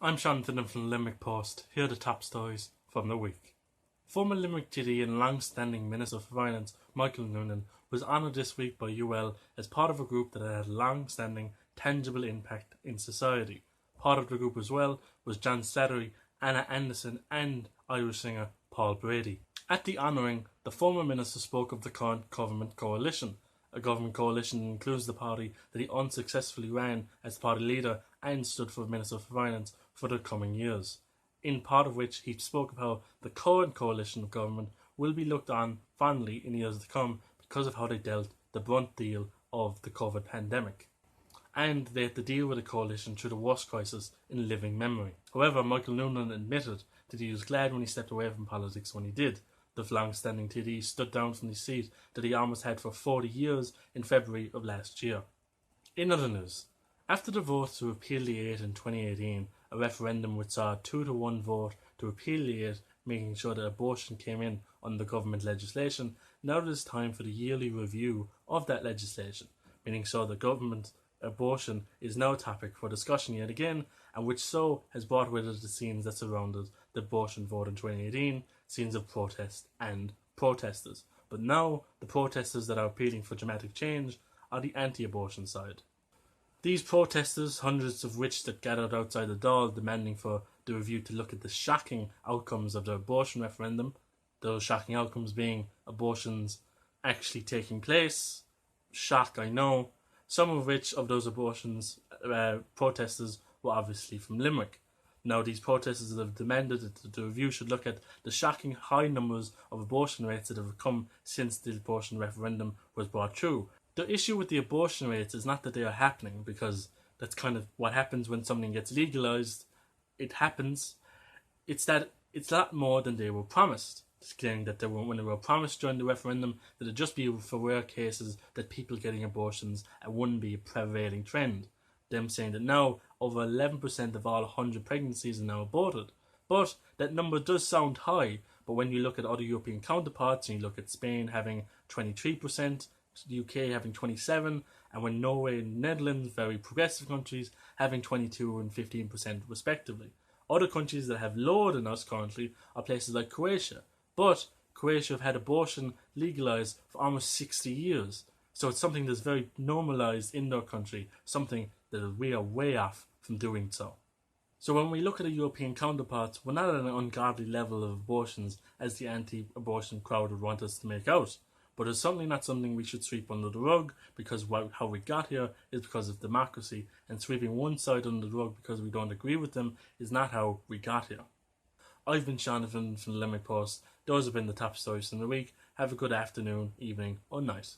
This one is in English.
I'm Seán Finnan from the Limerick Post. Here are the top stories from the week. Former Limerick TD and long-standing Minister for Finance, Michael Noonan, was honoured this week by UL as part of a group that had long-standing, tangible impact in society. Part of the group as well was John Slattery, Anna Anderson and Irish singer Paul Brady. At the honouring, the former minister spoke of the current government coalition. A government coalition includes the party that he unsuccessfully ran as party leader and stood for Minister for Finance for the coming years. In part of which he spoke of how the current coalition of government will be looked on fondly in years to come because of how they dealt the brunt deal of the COVID pandemic. And they had to deal with a coalition through the worst crisis in living memory. However, Michael Noonan admitted that he was glad when he stepped away from politics when he did. The long-standing TD stood down from the seat that he almost had for 40 years in February of last year. In other news, after the vote to repeal the 8 in 2018, a referendum which saw a 2-1 vote to repeal the 8, making sure that abortion came in under government legislation, now it is time for the yearly review of that legislation, meaning so the government abortion is now a topic for discussion yet again, and which so has brought with it the scenes that surrounded the abortion vote in 2018, scenes of protest and protesters. But now, the protesters that are appealing for dramatic change are the anti-abortion side. These protesters, hundreds of which that gathered outside the Dáil demanding for the review to look at the shocking outcomes of the abortion referendum, those shocking outcomes being abortions actually taking place. Shock, I know. Some of which of those abortions protesters were obviously from Limerick. Now, these protesters have demanded that the review should look at the shocking high numbers of abortion rates that have come since the abortion referendum was brought through. The issue with the abortion rates is not that they are happening, because that's kind of what happens when something gets legalised. It happens. It's that it's a lot more than they were promised. It's claiming that when they were promised during the referendum that it'd just be for rare cases that people getting abortions and wouldn't be a prevailing trend. Them saying that now over 11% of all 100 pregnancies are now aborted. But that number does sound high, but when you look at other European counterparts and you look at Spain having 23%, the UK having 27%, and when Norway and Netherlands, very progressive countries, having 22 and 15% respectively. Other countries that have lower than us currently are places like Croatia, but Croatia have had abortion legalised for almost 60 years. So it's something that's very normalised in their country, something that we are way off from doing so. So when we look at the European counterparts, we're not at an ungodly level of abortions as the anti-abortion crowd would want us to make out. But it's certainly not something we should sweep under the rug, because how we got here is because of democracy, and sweeping one side under the rug because we don't agree with them is not how we got here. I've been Seán Finnan from the Limerick Post. Those have been the top stories from the week. Have a good afternoon, evening or night.